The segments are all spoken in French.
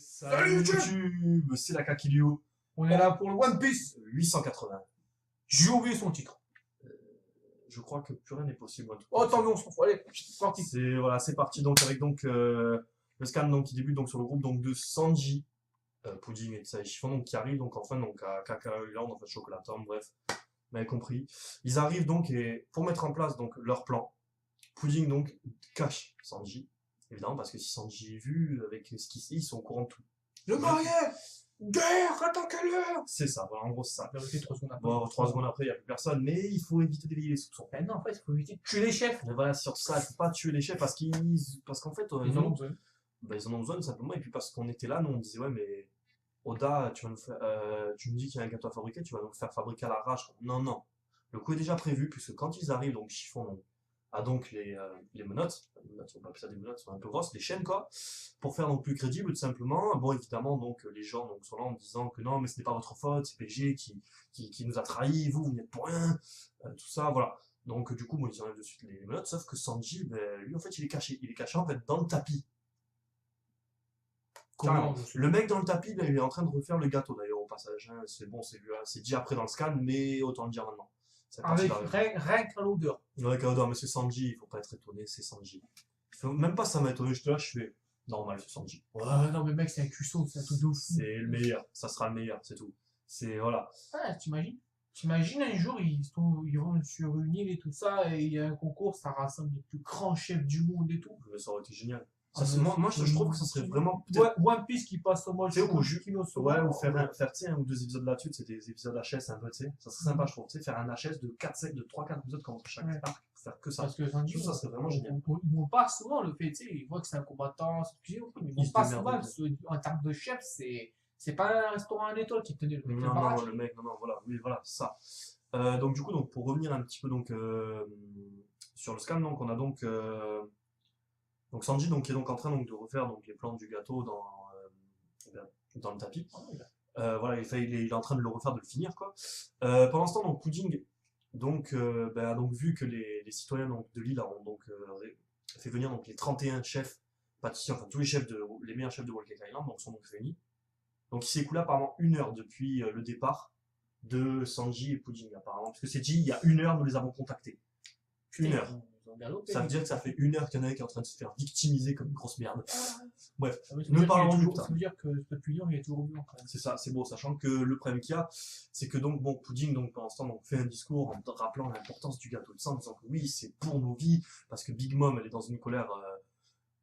Salut YouTube, c'est la Kakilio. On est là pour le One Piece. 880. J'ai oublié son titre. Je crois que plus rien n'est possible. Oh, tant mieux, on s'en fout. Allez, c'est parti. C'est parti donc avec le scan donc qui débute donc sur le groupe donc de Sanji, Pudding et Tsai Chiffon donc qui arrivent donc enfin donc à Cacao Island, enfin Chocolatom, bref, vous m'avez compris. Ils arrivent donc et pour mettre en place donc leur plan, Pudding donc cache Sanji, évidemment parce que si Sanji est vu avec ce qu'il sait, ils sont au courant de tout. Le guerrier. Guerre, attaquez-le. C'est ça, voilà, en gros c'est ça. Il a resté 3 secondes après. Bon, 3 secondes après, il n'y a plus personne, mais il faut éviter d'éveiller les soupçons. Mais non, en fait, il faut éviter de tuer les chefs. Mais voilà, sur ça, il faut pas tuer les chefs parce qu'en fait, Ils en ont besoin. ils en ont besoin simplement, et puis parce qu'on était là, nous on disait, ouais, mais Oda, tu nous dis qu'il y a un gâteau à fabriquer, tu vas nous le faire fabriquer à l'arrache. Non, non. Le coup est déjà prévu, puisque quand ils arrivent, donc Chiffon a donc les menottes, on va appeler ça des menottes, sont un peu grosses, les chaînes quoi, pour faire donc plus crédible tout simplement. Bon évidemment donc les gens donc sont là en disant que non mais ce n'est pas votre faute, c'est PG qui nous a trahis, vous n'y êtes pour rien, tout ça voilà. Donc du coup bon, ils enlèvent de suite les menottes, sauf que Sanji, ben, lui en fait il est caché en fait dans le tapis. Carrément. Le mec dans le tapis, ben, il est en train de refaire le gâteau d'ailleurs au passage, hein. C'est bon, c'est dit après dans le scan, mais autant le dire maintenant. Avec rien qu'à l'odeur. Ouais, Kaoda, mais c'est Sanji, il faut pas être étonné, c'est Sanji. Même pas ça m'a étonné, je fais normal, c'est Sanji. Ouais, non, mais mec, c'est un cuisson, c'est un truc de ouf. C'est le meilleur, ça sera le meilleur, c'est tout. C'est, voilà. Ah, t'imagines un jour, ils vont sur une île et tout ça, et il y a un concours, ça rassemble les plus grands chefs du monde et tout. Mais ça aurait été génial. Ah, Moi, je trouve que ça serait vraiment. Ouais, One Piece qui passe au mode ouais, ou faire tu sais, un ou deux épisodes là-dessus, c'est des épisodes HS un peu, tu sais. Ça serait sympa, je trouve, tu sais, faire un HS de 3-4 épisodes contre chaque arc, faire que ça. Parce que Sanji, ça serait vraiment génial. Ils vont pas souvent le fait, tu sais, ils voient que c'est un combattant, ils vont pas souvent, en termes de chef, c'est pas un restaurant à l'étoile qui tenait le mec. Non, le mec, non, voilà, oui, voilà, ça. Donc du coup, donc pour revenir un petit peu donc sur le scan, donc on a donc Sanji donc qui est donc en train donc de refaire donc les plans du gâteau dans le tapis. Voilà, il est en train de le refaire, de le finir quoi. Pendant ce temps donc Pudding donc vu que les citoyens donc de l'île ont donc fait venir donc les 31 chefs pâtissiers, enfin tous les meilleurs chefs de Whole Cake Island donc sont donc réunis. Donc il s'est écoulé apparemment 1 heure depuis le départ de Sanji et Pudding apparemment, parce que c'est dit il y a 1 heure nous les avons contactés. 1 heure. Ça veut dire que ça fait 1 heure qu'il y en a un qui est en train de se faire victimiser comme une grosse merde. Bref, ne parlons plus. Ça veut dire que depuis lors, il est toujours vivant quand même. C'est ça, c'est beau, sachant que le problème qu'il y a, c'est que donc bon, Pudding donc pendant ce temps donc fait un discours en rappelant l'importance du gâteau de sang, en disant que oui, c'est pour nos vies, parce que Big Mom elle est dans une colère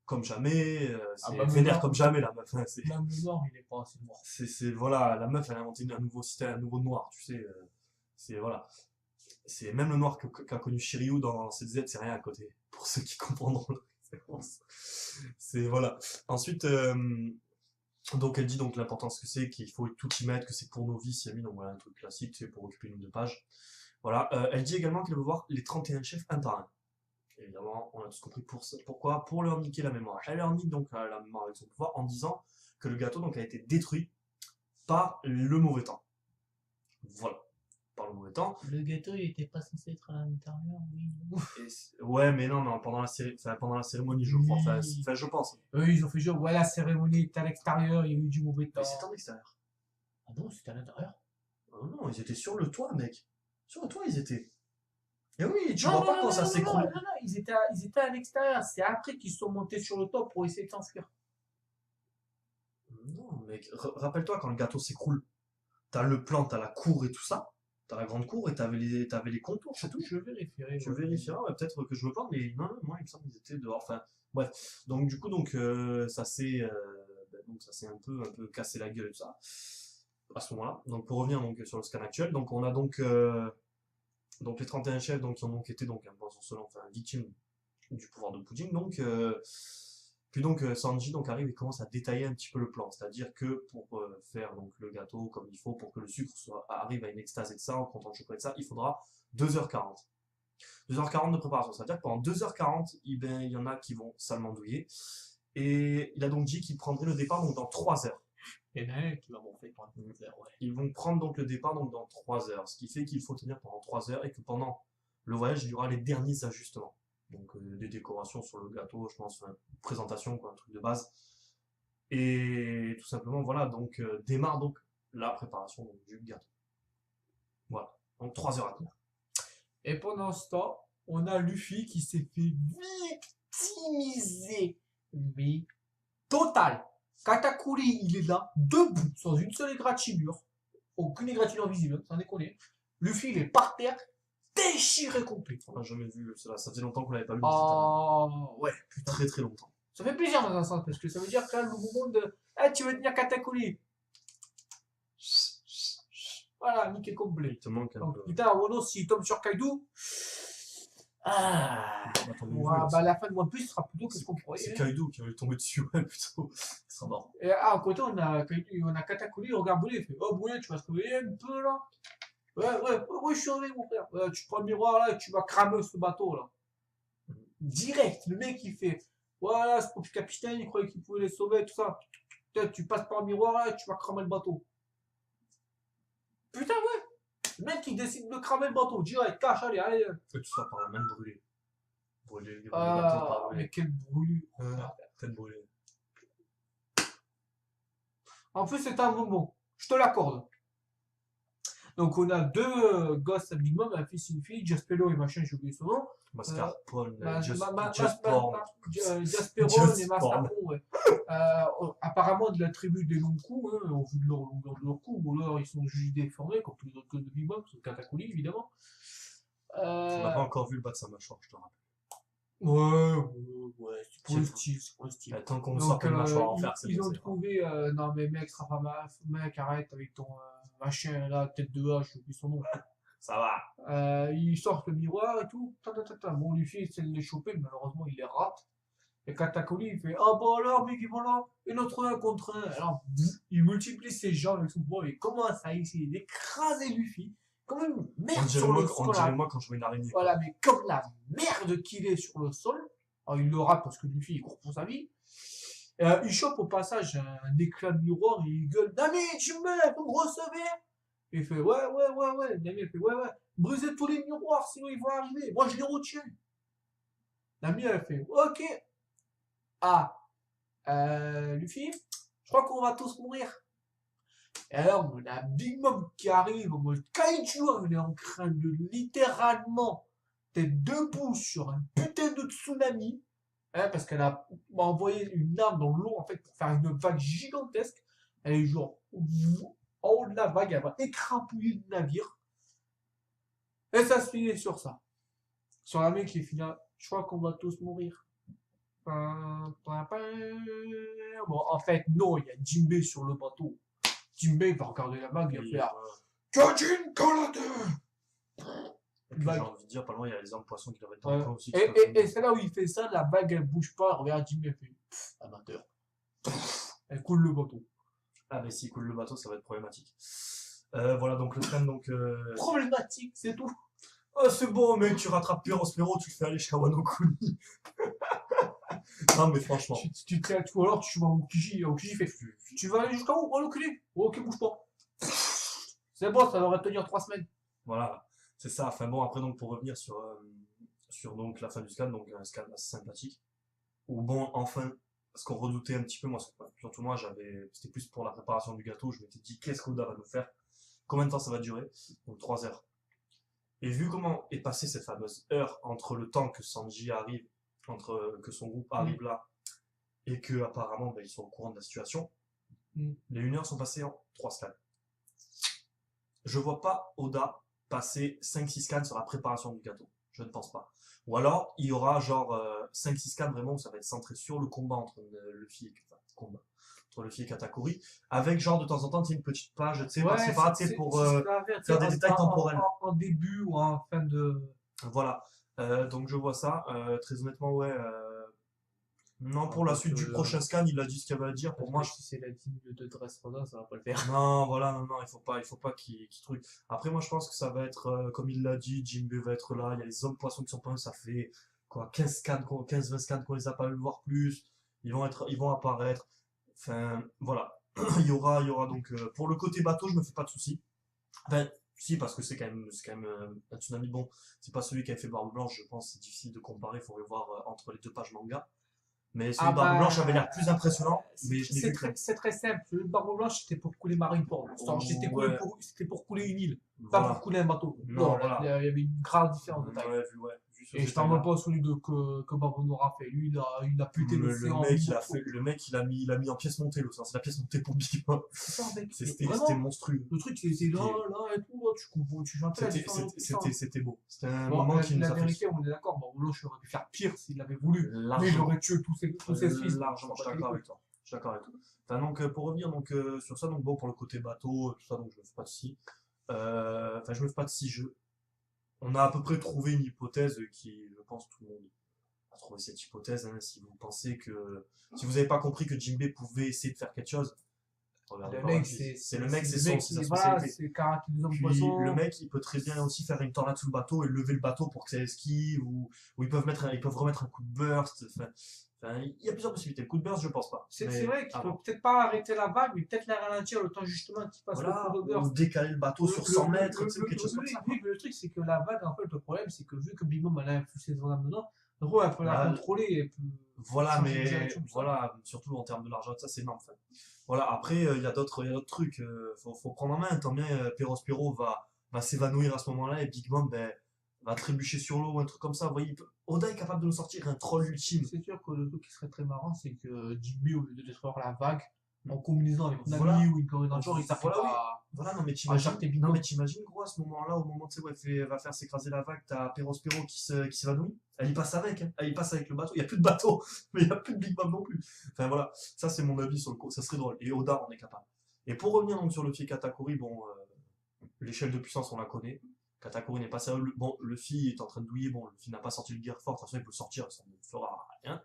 comme jamais, c'est vénère comme jamais la meuf. Hein, même le noir, il est pas assez noir. Voilà, la meuf elle a inventé un nouveau noir, tu sais, c'est voilà. C'est même le noir qu'a connu Shiryu dans CZ, c'est rien à côté. Pour ceux qui comprendront la référence. C'est voilà. Ensuite, donc elle dit donc l'importance que c'est, qu'il faut tout y mettre, que c'est pour nos vies, Siami, donc voilà un truc classique, c'est pour occuper une 2 pages. Voilà. Elle dit également qu'elle veut voir les 31 chefs un par un. Évidemment, on a tous compris pourquoi. Pour leur niquer la mémoire. Elle leur nique donc la mémoire avec son pouvoir en disant que le gâteau donc a été détruit par le mauvais temps. Voilà. Par le mauvais temps. Le gâteau, il était pas censé être à l'intérieur, oui. Ouais, mais non, pendant la cérémonie, je crois. Enfin, je pense. Eux, ils ont fait genre, ouais, la cérémonie était à l'extérieur, il y a eu du mauvais temps. Mais c'était à l'extérieur. Ah non, c'était à l'intérieur. Non, ils étaient sur le toit, mec. Sur le toit, ils étaient. Et oui, tu vois pas quand ça s'écroule. Non, ils étaient à l'extérieur. C'est après qu'ils sont montés sur le toit pour essayer de s'enfuir. Non, mec, rappelle-toi quand le gâteau s'écroule. T'as le plan, t'as la cour et tout ça. T'as la grande cour et t'avais les contours, c'est tout. Je vérifierai. Tu vérifieras, ouais, peut-être que je me plante, mais non, moi il me semble qu'ils étaient dehors. Enfin, bref. Donc du coup, ça s'est un peu cassé la gueule et tout ça. À ce moment-là. Donc pour revenir donc sur le scan actuel, donc on a donc les 31 chefs donc qui ont donc été donc victimes du pouvoir de Pudding. Donc puis donc Sanji donc arrive et commence à détailler un petit peu le plan, c'est-à-dire que pour faire donc le gâteau comme il faut, pour que le sucre arrive à une extase et de ça, en comptant le chocolat et de ça, il faudra 2h40. 2h40 de préparation, c'est-à-dire que pendant 2h40, il y en a qui vont s'almandouiller. Et il a donc dit qu'il prendrait le départ donc dans 3 heures. Et ben, qui va monter pendant 3 heures, ouais. Ils vont prendre donc le départ donc dans 3 heures, ce qui fait qu'il faut tenir pendant 3 heures et que pendant le voyage, il y aura les derniers ajustements. Donc des décorations sur le gâteau, je pense, une présentation, quoi, un truc de base. Et tout simplement, voilà, donc démarre donc la préparation donc, du gâteau. Voilà, donc 3 heures à tenir. Et pendant ce temps, on a Luffy qui s'est fait victimiser. Mais total. Katakuri, il est là, debout, sans une seule égratignure. Aucune égratignure visible, sans déconner. Luffy, il est par terre, déchiré complet. On n'a jamais vu cela, ça faisait longtemps qu'on l'avait pas vu. Ouais, putain. Très très longtemps. Ça fait plaisir dans un sens, parce que ça veut dire que là, le mouvement de « tu veux tenir Katakuri ?» Voilà, nickel complet. Il te manque un Donc, peu. putain, Wano, s'il tombe sur Kaido, bah, la fin de One Piece sera plutôt que ce qu'on croyait. C'est Kaido qui va lui tomber dessus, ouais, plutôt. Ça sera marrant. Et à côté, on a Katakuri, il regarde Boulet, il fait oh Boulet, tu vas te réveiller un peu là. Ouais, je suis réveillé, mon frère. Tu prends le miroir là et tu vas cramer ce bateau là. Direct, le mec il fait voilà, ce pauvre capitaine, il croyait qu'il pouvait les sauver, tout ça. Peut-être tu passes par le miroir là et tu vas cramer le bateau. Putain, ouais. Le mec il décide de cramer le bateau, direct, cache, allez. Que tu sois par la main brûlée. Brûler le bateau par brûler. Mais quelle brûlure. Tête brûlée. En plus, c'est un bonbon. Je te l'accorde. Donc, on a deux gosses à Big Mom, un fils et une fille, Jaspero et machin, j'ai oublié son nom. Mascarpone, Jasperon et Mascarpone, ouais. Apparemment de la tribu des longs coups, hein, au vu de leur longueur de leur cou, ou alors ils sont juste déformés, comme tous les autres gosses de Big Mom, sauf Katakuri, évidemment. On n'a pas encore vu le bas de sa mâchoire, je te rappelle. Ouais, c'est pour le style, c'est pour le style. Tant qu'on ne sort pas de mâchoire en fer, c'est ils ont trouvé, non mais mec, mec, arrête avec ton machin là, tête de hache, j'ai oublié son nom. Ça va. Ils sortent le miroir et tout. Bon, Luffy essaie de les choper, mais malheureusement il les rate. Et Katakuri il fait ah bah alors, mec, voilà, et notre 1 contre 1. Alors, il multiplie ses jambes avec son poids et commence à essayer d'écraser Luffy. Comme une merde sur le sol. On dirait moi quand je vois une araignée. Voilà, mais comme la merde qu'il est sur le sol. Alors, il le rate parce que Luffy il court pour sa vie. Il chope au passage un éclat de miroir et il gueule Nami, Jimbe, vous me recevez? Et il fait ouais. Nami elle fait ouais. Brisez tous les miroirs, sinon ils vont arriver. Moi je les retiens. Nami elle fait ok. Luffy, je crois qu'on va tous mourir. Et alors, on a Big Mom qui arrive en mode kaiju, elle est en train de littéralement être debout sur un putain de tsunami, hein, parce qu'elle a envoyé une arme dans l'eau en fait pour faire une vague gigantesque. Elle est genre en haut de la vague, elle va écrapouiller le navire. Et ça se finit sur ça. Sur la mec qui finit, je crois qu'on va tous mourir. Bon, en fait, non, il y a Jinbei sur le bateau. Jinbei va regarder la vague et il va faire Kajin Kalade. J'ai envie de dire, pas loin, il y a les hommes poissons qui doivent être dans le coin aussi. Et c'est là où il fait ça, la vague elle bouge pas, regarde Jinbei, elle fait amateur. Elle coule le bateau. Ah, mais s'il coule le bateau, ça va être problématique. Voilà, donc le train, donc. Problématique, c'est tout. Oh, c'est bon, mec, tu rattrapes Pierre Spero, tu le fais aller jusqu'à Wano Kuni. Non, mais franchement. Tu tiens tout, alors tu vas au Kiji fait tu vas aller jusqu'à où? Wano Kuni. Ok, bouge pas. C'est bon, ça devrait tenir 3 semaines. Voilà, c'est ça. Enfin bon, après, donc, pour revenir sur donc, la fin du scan, donc un scan assez sympathique. Où bon, enfin, ce qu'on redoutait un petit peu, moi, surtout moi, c'était plus pour la préparation du gâteau, je m'étais dit, qu'est-ce qu'Oda va nous faire? Combien de temps ça va durer? Donc 3 heures. Et vu comment est passée cette fameuse heure entre le temps que Sanji arrive, que son groupe arrive là, et que apparemment ils sont au courant de la situation, les 1 heure sont passées en 3 scans. Je vois pas Oda passer 5-6 scans sur la préparation du gâteau. Je ne pense pas. Ou alors, il y aura genre 5-6 scans vraiment où ça va être centré sur le combat entre Luffy et Katakuri, avec genre de temps en temps une petite page, tu sais, c'est pas pour faire des détails temporels. En début ou en fin de... Voilà. Donc je vois ça. Très honnêtement, ouais. Non, pour la suite du prochain scan, il a dit ce qu'il avait à dire. Pour moi, si c'est la team de Dressrosa, ça va pas le faire. Non, voilà, non, il faut pas qu'il truc. Après, moi, je pense que ça va être, comme il l'a dit, Jinbei va être là. Il y a les hommes poissons qui sont pas là. Ça fait quoi, 15-20 scans qu'on les a pas vu voir plus. Ils vont apparaître. Enfin, voilà. il y aura donc pour le côté bateau, je me fais pas de soucis. Enfin, si, parce que c'est quand même un tsunami. Bon, c'est pas celui qui avait fait Barbe Blanche, je pense. C'est difficile de comparer. Il faut voir entre les 2 pages manga. Mais celui Ah de Barbe Blanche avait bah, l'air plus impressionnant, mais je n'ai vu que. c'est très simple. Le barbe blanche, c'était pour couler Marineford. Ouais, C'était pour couler une île, pas pour voilà. couler un bateau. Non, Non, là, il y voilà. avait une grande différence de taille. Ouais, vu ce Et je t'en veux détail-là. pas celui que Barbe Noire a fait. Lui, il a pété Le l'océan en mec, 8 morceaux. le mec, il a mis en pièce montée, l'eau. C'est la pièce montée pour Big Mom. C'est ça, mec. Mais C'était vraiment, monstrueux. le truc, c'est là, C'était, là et tout. Là, tu comprends, tu chantais la différence de puissance. c'était beau. C'était un Bon, moment qui nous la a fait vérité, on est d'accord. Barbe Blanche aurait pu faire pire s'il l'avait voulu. Mais il largement. aurait tué tous ses fils. Largement, je suis d'accord avec toi. Je suis d'accord avec toi. Enfin, donc, pour revenir donc, sur ça, donc bon, pour le côté bateau, tout ça, donc je me fais pas de si. Enfin, je me fais pas de si. On a à peu près trouvé une hypothèse qui, je pense, tout le monde a trouvé cette hypothèse. Hein. Si vous pensez que, si vous n'avez pas compris que Jinbei pouvait essayer de faire quelque chose, regardez Le pas mec, One Piece. C'est le mec, c'est sa voilà, spécialité. c'est caractérisant Puis poisson. le mec, il peut très bien aussi faire une tornade sous le bateau et lever le bateau pour que ça esquive, ou ils peuvent remettre un coup de burst. Enfin, il y a plusieurs possibilités. Le coup de burst, je pense pas. C'est Mais vrai qu'il à peut voir. peut-être pas arrêter la vague, mais peut-être la ralentir le temps justement qu'il passe le Voilà, coup de ou burst. décaler le bateau sur 100 mètres, tu sais, ou quelque chose comme Oui, ça. oui, mais le truc, c'est que la vague, en fait, le problème, c'est que vu que Big Mom, elle a infusé son âme dedans, en gros, elle peut la Bah, contrôler, elle peut voilà, changer de mais direction, tout ça. voilà, surtout en termes de largeur, ça c'est énorme. Enfin, voilà, après, il y a d'autres trucs. Faut prendre en main. Tant bien, Perospero va s'évanouir à ce moment-là et Big Mom ben, va trébucher sur l'eau ou un truc comme ça. Vous voyez, Oda est capable de nous sortir un troll ultime. C'est sûr que le truc qui serait très marrant, c'est que Jimmy, au lieu de détruire la vague, en combinaison avec Voilà, Nami ou une combinaison, ils arrivent voilà, oui. Voilà, non mais à t'imagines, jarter Big non Mom. mais t'imagines gros à ce moment-là, au moment tu sais où elle va faire s'écraser la vague, t'as Perospero qui s'évanouit, elle y passe avec, hein. Elle y passe avec le bateau, il y a plus de bateau, mais il y a plus de Big Mom non plus. Enfin voilà, ça c'est mon avis sur le coup, ça serait drôle. Et Oda on est capable. Et pour revenir donc sur le Luffy Katakuri, bon, l'échelle de puissance on la connaît. Katakuri n'est pas sérieux. Bon, Luffy est en train de douiller, bon, Luffy n'a pas sorti le Gear Fort, de toute façon il peut le sortir, ça ne fera rien.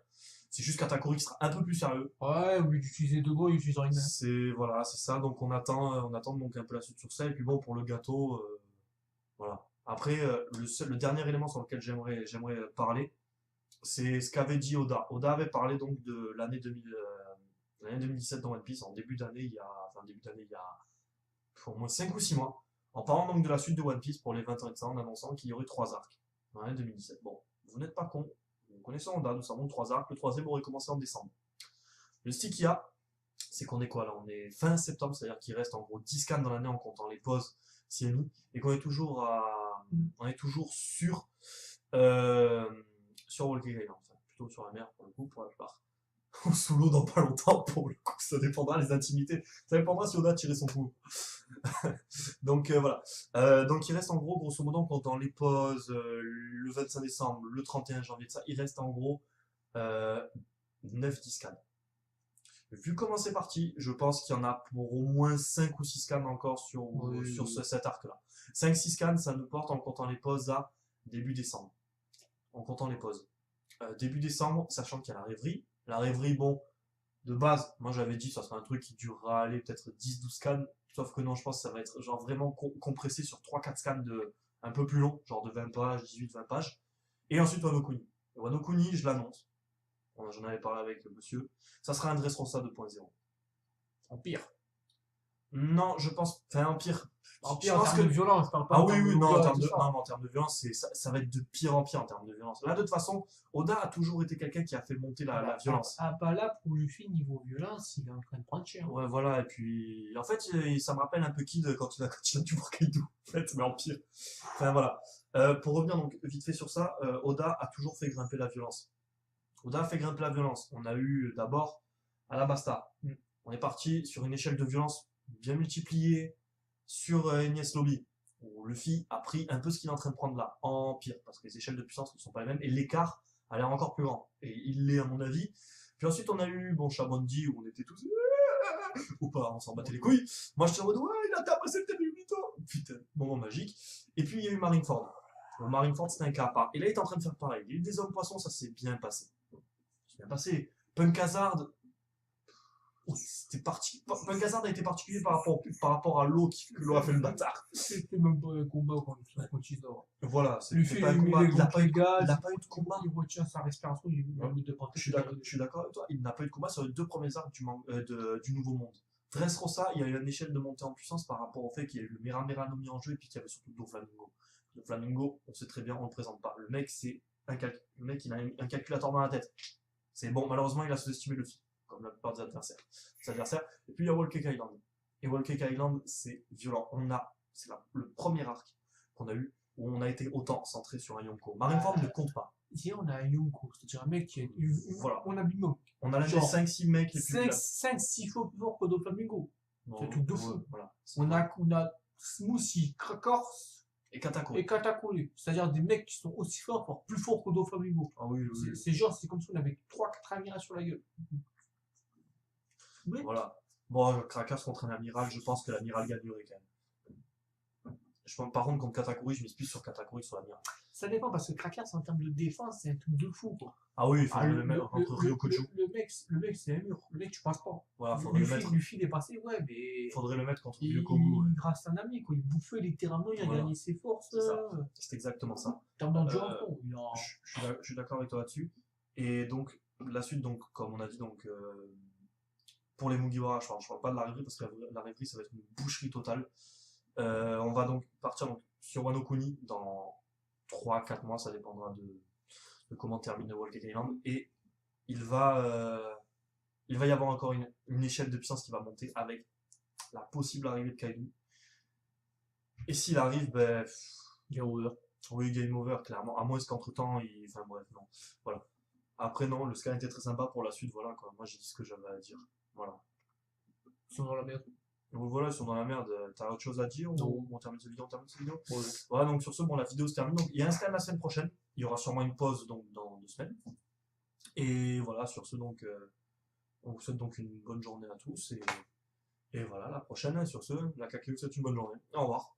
C'est juste Katakuri qui sera un peu plus sérieux. Ouais, au lieu d'utiliser deux doigts, il utilise une main. C'est voilà, c'est ça. Donc on attend donc un peu la suite sur ça. Et puis bon, pour le gâteau, voilà. Après, le dernier élément sur lequel j'aimerais parler, c'est ce qu'avait dit Oda. Oda avait parlé donc de l'année 2000, l'année 2017 dans One Piece, en début d'année, il y a au moins 5 ou 6 mois, en parlant donc de la suite de One Piece pour les 20 ans et de ça, en annonçant qu'il y aurait 3 arcs dans l'année 2017. Bon, vous n'êtes pas con. Vous connaissez Oda, nous savons 3 arcs. Le troisième aurait commencé en décembre. Le stick qu'il y a, c'est qu'on est quoi là? On est fin septembre, c'est-à-dire qu'il reste en gros 10 scans dans l'année en comptant les pauses CMI, et qu'on est toujours on est toujours euh, sur Walking Island, enfin plutôt sur la mer pour le coup, pour la plupart. Ou sous l'eau dans pas longtemps pour le coup, ça dépendra des intimités. Ça dépendra si on a tiré son coup. Donc voilà. Donc il reste en gros, grosso modo, en comptant les pauses, le 25 décembre, le 31 janvier de ça, il reste en gros 9-10 scans. Vu comment c'est parti, je pense qu'il y en a pour au moins 5 ou 6 scans encore sur cet arc-là. 5-6 scans, ça nous porte en comptant les pauses à début décembre. En comptant les pauses. Début décembre, sachant qu'il y a la rêverie. La rêverie, bon, de base, moi j'avais dit ça sera un truc qui durera aller peut-être 10-12 scans. Sauf que non, je pense que ça va être genre vraiment compressé sur 3-4 scans un peu plus long, genre de 20 pages, 18-20 pages. Et ensuite Wano Kuni. Wano Kuni, je l'annonce. J'en avais parlé avec le monsieur. Ça sera un Dressrosa 2.0. Empire. Non, je pense. Enfin, Empire. Empire en termes de violence, je parle pas Ah en oui, termes de oui, non, longueur et tout ça. non, en termes de violence, ça va être de pire en pire en termes de violence. Là, de toute façon, Oda a toujours été quelqu'un qui a fait monter la violence. Ah bah là, pour Luffy, niveau violence, il est en train de prendre cher. Ouais, voilà, et puis, en fait, ça me rappelle un peu Kid quand il a dû voir Kaido, en fait, mais en pire. Enfin, voilà. Pour revenir donc vite fait sur ça, Oda a toujours fait grimper la violence. Oda a fait grimper la violence. On a eu d'abord Alabasta. On est parti sur une échelle de violence bien multipliée sur Enies Lobby, où Luffy a pris un peu ce qu'il est en train de prendre là, en pire, parce que les échelles de puissance ne sont pas les mêmes, et l'écart a l'air encore plus grand. Et il l'est à mon avis. Puis ensuite on a eu bon Chabondi, où on était tous ou pas, on s'en battait les couilles. Moi je suis en mode ouais, il a tapé c'est le Mito. Putain, moment magique. Et puis il y a eu Marineford. Bon, Marineford c'était un cas à part. Et là il est en train de faire pareil. Il y a eu des hommes poissons, ça s'est bien passé. C'est bien passé. Punk Hazard, c'était parti. Punk Hazard a été particulier par rapport à l'eau que l'eau a fait le bâtard. C'était même pas un combat quand il sort. Voilà, Luffy, c'était pas un combat. Il n'a pas eu de combat. Il retient sa respiration, il a envie de porter. Je suis d'accord avec toi. Il n'a pas eu de combat sur les deux premiers arcs du Nouveau Monde. Dressrosa, il y a eu une échelle de montée en puissance par rapport au fait qu'il y a eu le Mera Mera no Mi en jeu et puis qu'il y avait surtout Doflamingo. Doflamingo, on sait très bien, on ne le présente pas. Le mec, il a un calculateur dans la tête. C'est bon, malheureusement, il a sous-estimé Luffy, comme la plupart des adversaires. Et puis il y a Whole Cake Island. Et Whole Cake Island, c'est violent. C'est le premier arc qu'on a eu où on a été autant centré sur un Yonko. Marineford ne compte pas. Ici, on a un Yonko, c'est-à-dire un mec qui est. Voilà. On a Big Mom. On a l'un des Genre, 5-6 mecs les plus 5-6 fois plus fort que Doflamingo. C'est un truc de fou. Voilà. On a Smoothie, Krakors Et Katakuri. et Katakuri. C'est-à-dire des mecs qui sont aussi forts, voire plus forts que Doflamingo. Ah oui, oui. C'est genre, c'est comme si on avait 3-4 amiral sur la gueule. Oui. Voilà. Bon, Krakers contre un amiral, je pense que l'amiral gagnerait quand même. Par contre, contre Katakuri, je mise plus sur Katakuri sur l'amiral. Ça dépend parce que Krakers en termes de défense, c'est un truc de fou quoi. Ah oui, il faudrait le mettre entre Ryokuju. Le mec c'est un mur. Le mec, tu passes pas. Voilà, faudrait le mettre. Luffy il est passé, ouais, mais. Faudrait le mettre contre Il Ryokuju. grâce à un ami, quoi. Il bouffait littéralement, il a Voilà. gagné ses forces. C'est ça. C'est exactement ça. En termes d'endurance, non, il a. Je suis d'accord avec toi là-dessus. Et donc, la suite, donc, comme on a dit, donc, pour les Mugiwara, je parle pas de l'arrivée parce que l'arrivée, ça va être une boucherie totale. On va donc partir donc, sur Wano Kuni dans 3-4 mois, ça dépendra de comment termine le Whole Cake Island. Et il va y avoir encore une échelle de puissance qui va monter avec la possible arrivée de Kaido. Et s'il arrive, ben. Game over. Oui, game over, clairement. À moins qu'entre temps, enfin bref, non. Voilà. Après, non, le scan était très sympa pour la suite, voilà quoi. Moi, j'ai dit ce que j'avais à dire. Voilà. Ils sont dans la merde. Donc voilà, ils sont dans la merde. T'as autre chose à dire ou on termine cette vidéo? Ouais. Voilà, donc sur ce, bon, la vidéo se termine. Donc, il y a un scan la semaine prochaine. Il y aura sûrement une pause donc, dans 2 semaines. Et voilà, sur ce, donc, on vous souhaite donc une bonne journée à tous. Et voilà, la prochaine, sur ce, la Kaki vous souhaite une bonne journée. Au revoir.